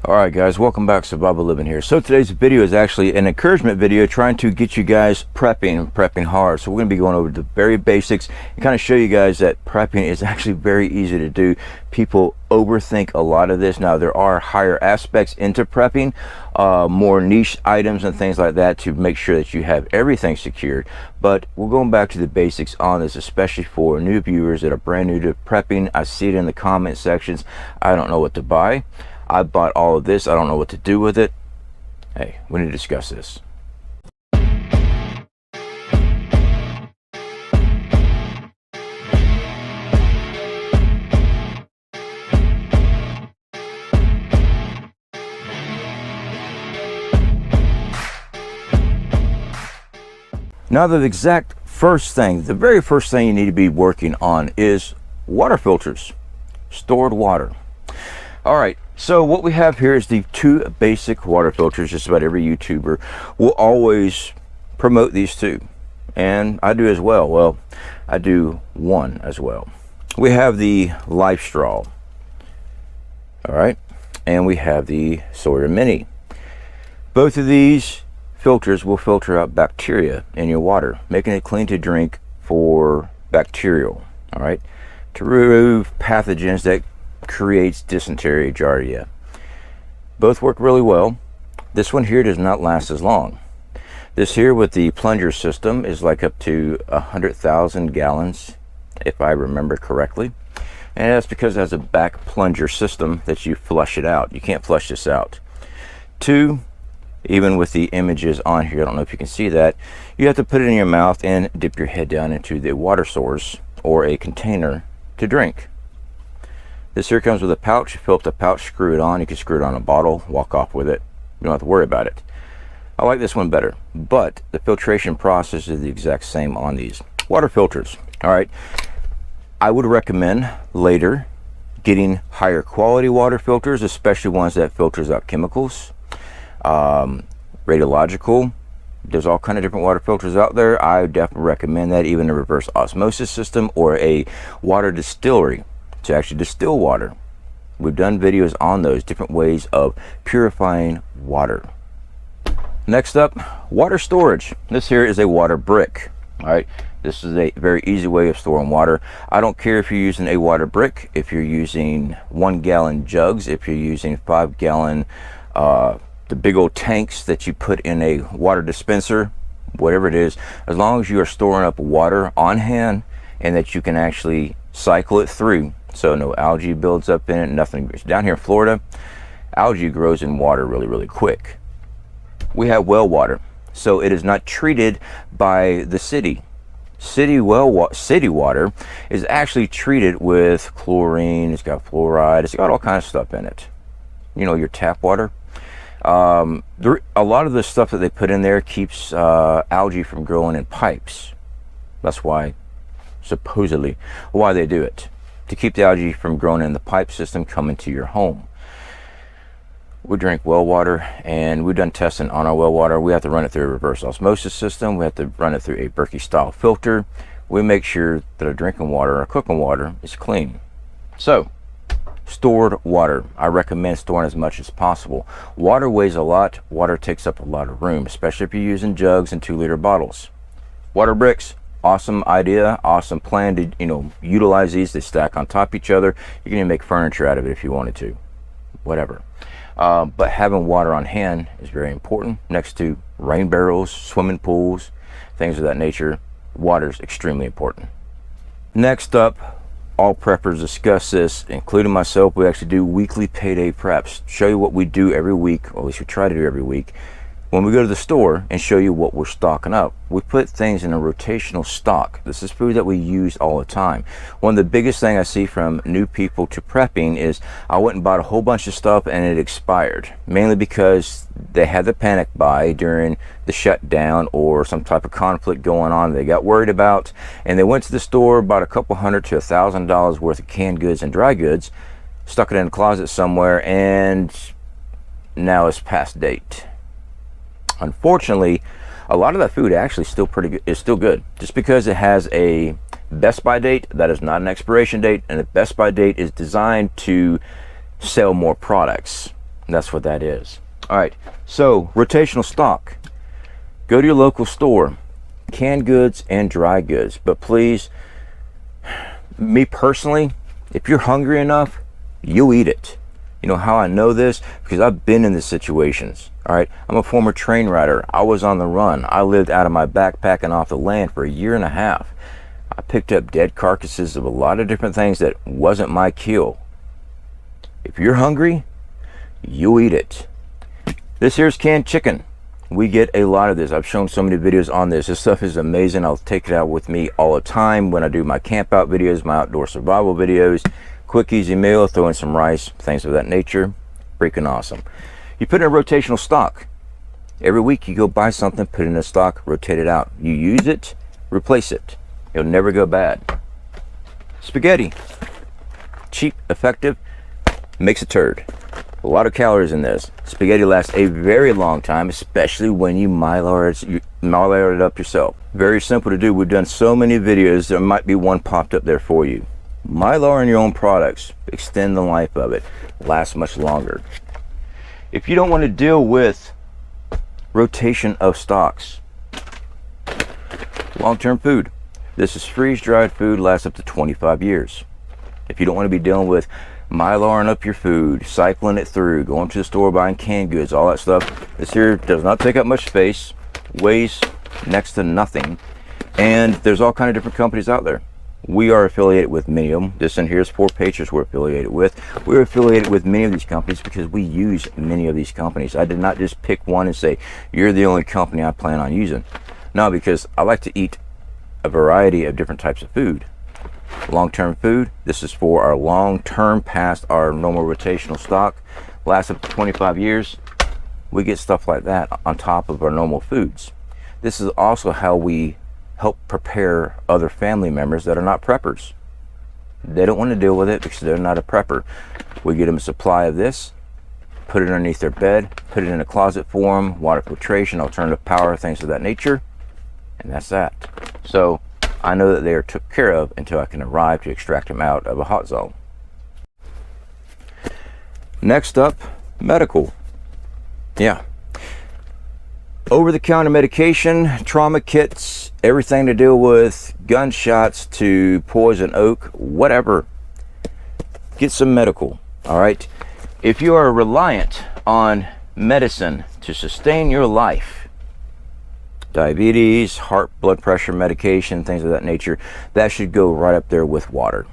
Alright guys, welcome back. Survival Living here. So today's video is actually an encouragement video trying to get you guys prepping hard. So we're going to be going over the very basics and kind of show you guys that prepping is actually very easy to do. People overthink a lot of this. Now there are higher aspects into prepping, more niche items and things like that to make sure that you have everything secured. But we're going back to the basics on this, especially for new viewers that are brand new to prepping. I see it in the comment sections. I don't know what to buy. I bought all of this. I don't know what to do with it. Hey, we need to discuss this. Now the exact first thing, the very first thing you need to be working on is water filters, stored water. All right. So what we have here is the two basic water filters. Just about every YouTuber will always promote these two, and I do as well. Well, I do one as well. We have the Life Straw, all right, and we have the Sawyer Mini. Both of these filters will filter out bacteria in your water, making it clean to drink for bacterial, all right, to remove pathogens that creates dysentery, giardia. Both work really well. This one here does not last as long. This here with the plunger system is like up to 100,000 gallons, if I remember correctly, and that's because it has a back plunger system that you flush it out. You can't flush this out. Two, even with the images on here, I don't know if you can see that, you have to put it in your mouth and dip your head down into the water source or a container to drink. This here comes with a pouch. You fill up the pouch, screw it on. You can screw it on a bottle, walk off with it. You don't have to worry about it. I like this one better, but the filtration process is the exact same on these water filters. All right, I would recommend later getting higher quality water filters, especially ones that filters out chemicals, radiological. There's all kind of different water filters out there. I definitely recommend that, even a reverse osmosis system or a water distillery to actually distill water. We've done videos on those different ways of purifying water. Next up, water storage. This here is a water brick. All right, this is a very easy way of storing water. I don't care if you're using a water brick, if you're using 1 gallon jugs, if you're using 5 gallon the big old tanks that you put in a water dispenser, whatever it is, as long as you are storing up water on hand and that you can actually cycle it through, so no algae builds up in it, nothing. Down here in Florida, algae grows in water really quick. We have well water, so it is not treated by the city. City water is actually treated with chlorine, it's got fluoride, it's got all kinds of stuff in it. You know, your tap water. A lot of the stuff that they put in there keeps algae from growing in pipes. That's why, supposedly, why they do it, to keep the algae from growing in the pipe system coming to your home. We drink well water, and we've done testing on our well water. We have to run it through a reverse osmosis system. We have to run it through a Berkey style filter. We make sure that our drinking water, our cooking water, is clean. So stored water, I recommend storing as much as possible. Water weighs a lot. Water takes up a lot of room, especially if you're using jugs and 2-liter bottles. Water bricks, awesome idea, awesome plan to, you know, utilize these. They stack on top of each other. You can even make furniture out of it if you wanted to, whatever. But having water on hand is very important. Next to rain barrels, swimming pools, things of that nature, water is extremely important. Next up, all preppers discuss this, including myself. We actually do weekly payday preps. Show you what we do every week, or at least we try to do every week. When we go to the store and show you what we're stocking up, we put things in a rotational stock. This is food that we use all the time. One of the biggest things I see from new people to prepping is I went and bought a whole bunch of stuff and it expired, mainly because they had the panic buy during the shutdown or some type of conflict going on they got worried about, and they went to the store, bought a couple $100 to $1,000 worth of canned goods and dry goods, stuck it in a closet somewhere, and now it's past date. Unfortunately, a lot of that food actually is still good. Just because it has a best by date, that is not an expiration date, and the best by date is designed to sell more products. That's what that is. All right, so rotational stock. Go to your local store, canned goods and dry goods. But please, me personally, if you're hungry enough, you'll eat it. You know how I know this? Because I've been in these situations. All right, I'm a former train rider. I was on the run. I lived out of my backpack and off the land for 1.5 years. I picked up dead carcasses of a lot of different things that wasn't my kill. If you're hungry, you'll eat it. This here's canned chicken. We get a lot of this. I've shown so many videos on this. This stuff is amazing. I'll take it out with me all the time when I do my camp out videos, my outdoor survival videos. Quick, easy meal, throw in some rice, things of that nature. Freaking awesome. You put in a rotational stock. Every week you go buy something, put it in a stock, rotate it out. You use it, replace it. It'll never go bad. Spaghetti. Cheap, effective, makes a turd. A lot of calories in this. Spaghetti lasts a very long time, especially when you Mylar it up yourself. Very simple to do. We've done so many videos, there might be one popped up there for you. Mylar in your own products, extend the life of it, lasts much longer. If you don't want to deal with rotation of stocks, long-term food. This is freeze-dried food, lasts up to 25 years. If you don't want to be dealing with Mylaring up your food, cycling it through, going to the store, buying canned goods, all that stuff, this here does not take up much space, weighs next to nothing, and there's all kind of different companies out there. We are affiliated with many of them. This in here is 4 pages we're affiliated with. We're affiliated with many of these companies because we use many of these companies. I did not just pick one and say, you're the only company I plan on using. No, because I like to eat a variety of different types of food. Long-term food, this is for our long-term past our normal rotational stock, lasts up to 25 years. We get stuff like that on top of our normal foods. This is also how we help prepare other family members that are not preppers. They don't want to deal with it because they're not a prepper. We get them a supply of this, put it underneath their bed, put it in a closet for them, water filtration, alternative power, things of that nature, and that's that. So I know that they are took care of until I can arrive to extract them out of a hot zone. Next up, medical. Yeah. Over-the-counter medication, trauma kits, everything to deal with gunshots to poison oak, whatever. Get some medical, all right? If you are reliant on medicine to sustain your life, diabetes, heart, blood pressure medication, things of that nature, that should go right up there with water.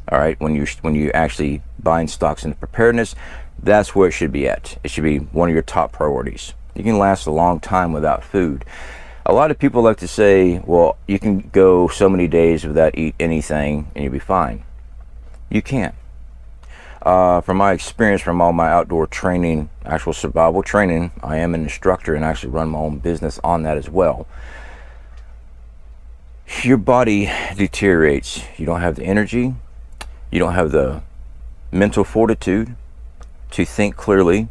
All right, when you actually buying stocks into preparedness, that's where it should be at. It should be one of your top priorities. You can last a long time without food. A lot of people like to say, well, you can go so many days without eat anything and you'll be fine. You can't. From my experience, from all my outdoor training, actual survival training, I am an instructor and actually run my own business on that as well. Your body deteriorates. You don't have the energy. You don't have the mental fortitude to think clearly.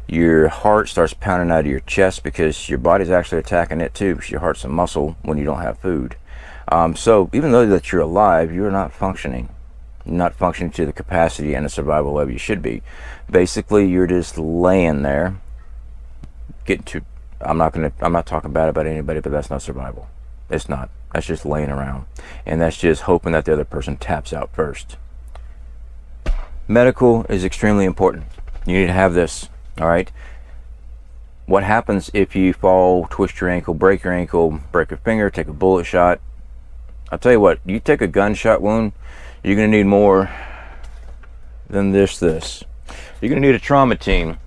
Your heart starts pounding out of your chest because your body's actually attacking it too, because your heart's a muscle when you don't have food. So even though that you're alive, you're not functioning. You're not functioning to the capacity and the survival level you should be. Basically, you're just laying there. I'm not talking bad about anybody, but that's not survival. It's not. That's just laying around. And that's just hoping that the other person taps out first. Medical is extremely important. You need to have this. All right. What happens if you fall, twist your ankle, break your finger, take a bullet shot? I'll tell you what, you take a gunshot wound, you're going to need more than this. You're going to need a trauma team.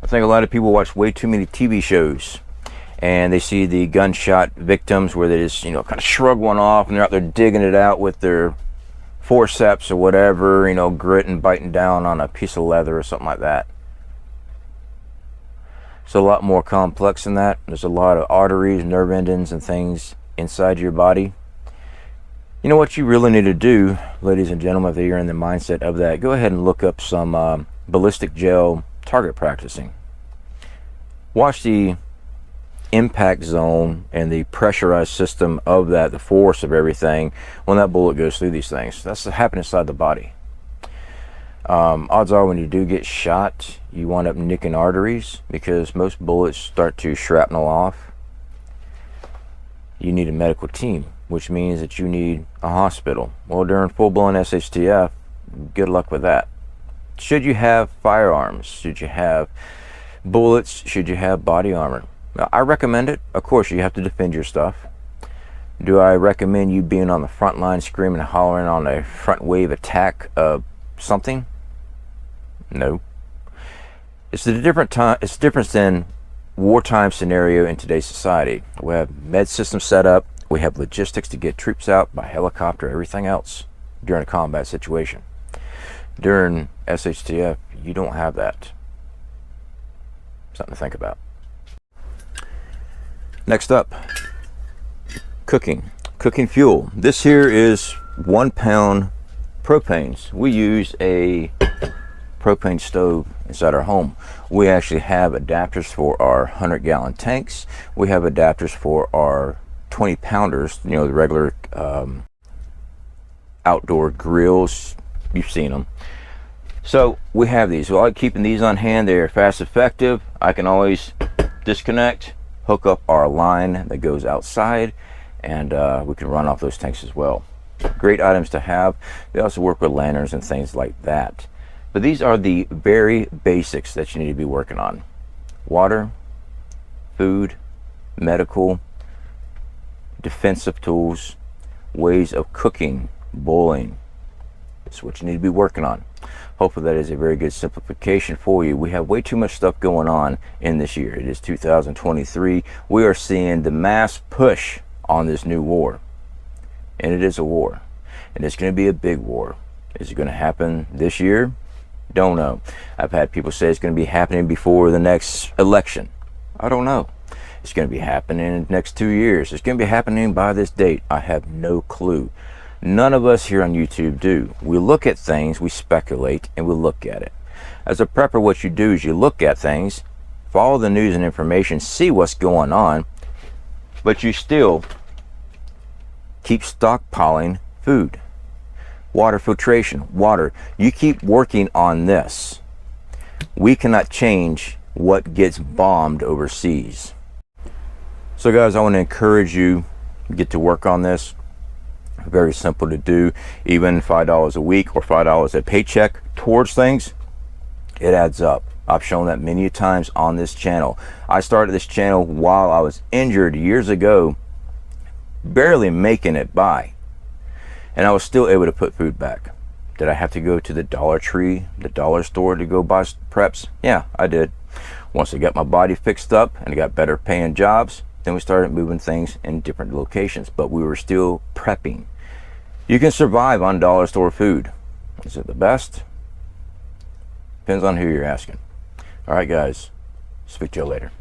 I think a lot of people watch way too many TV shows and they see the gunshot victims where they just, kind of shrug one off and they're out there digging it out with their forceps or whatever, gritting, biting down on a piece of leather or something like that. It's a lot more complex than that. There's a lot of arteries, nerve endings, and things inside your body. You know what you really need to do, ladies and gentlemen, if you're in the mindset of that, go ahead and look up some ballistic gel target practicing. Watch the impact zone and the pressurized system of that, the force of everything when that bullet goes through these things. That's what happens inside the body. Odds are when you do get shot, you wind up nicking arteries because most bullets start to shrapnel off. You need a medical team, which means that you need a hospital. Well, during full-blown SHTF, good luck with that. Should you have firearms? Should you have bullets? Should you have body armor? Now, I recommend it. Of course, you have to defend your stuff. Do I recommend you being on the front line screaming and hollering on a front wave attack of something? No. It's a different time. It's different than wartime scenario in today's society. We have med systems set up. We have logistics to get troops out by helicopter, everything else during a combat situation. During SHTF, you don't have that. Something to think about. Next up, cooking fuel. This here is 1 pound propanes. We use a propane stove inside our home. We actually have adapters for our 100-gallon tanks. We have adapters for our 20 pounders, you know, the regular outdoor grills. You've seen them. So we have these. So I like keeping these on hand. They're fast, effective. I can always disconnect, hook up our line that goes outside, and we can run off those tanks as well. Great items to have. They also work with lanterns and things like that. But these are the very basics that you need to be working on. Water, food, medical, defensive tools, ways of cooking, boiling. That's what you need to be working on. Hopefully that is a very good simplification for you. We have way too much stuff going on in this year. It is 2023. We are seeing the mass push on this new war. And it is a war. And it's going to be a big war. Is it going to happen this year? Don't know. I've had people say it's going to be happening before the next election. I don't know. It's going to be happening in the next 2 years. It's going to be happening by this date. I have no clue. None of us here on YouTube do. We look at things, we speculate, and we look at it. As a prepper, what you do is you look at things, follow the news and information, see what's going on, but you still keep stockpiling food. Water filtration, water. You keep working on this. We cannot change what gets bombed overseas. So guys, I want to encourage you to get to work on this. Very simple to do. Even $5 a week or $5 a paycheck towards things, it adds up. I've shown that many times on this channel. I started this channel while I was injured years ago, barely making it by, and I was still able to put food back. Did I have to go to the Dollar Tree, the dollar store to go buy preps? Yeah, I did. Once I got my body fixed up and I got better paying jobs, then we started moving things in different locations, but we were still prepping. You can survive on dollar store food. Is it the best? Depends on who you're asking. All right, guys. Speak to you later.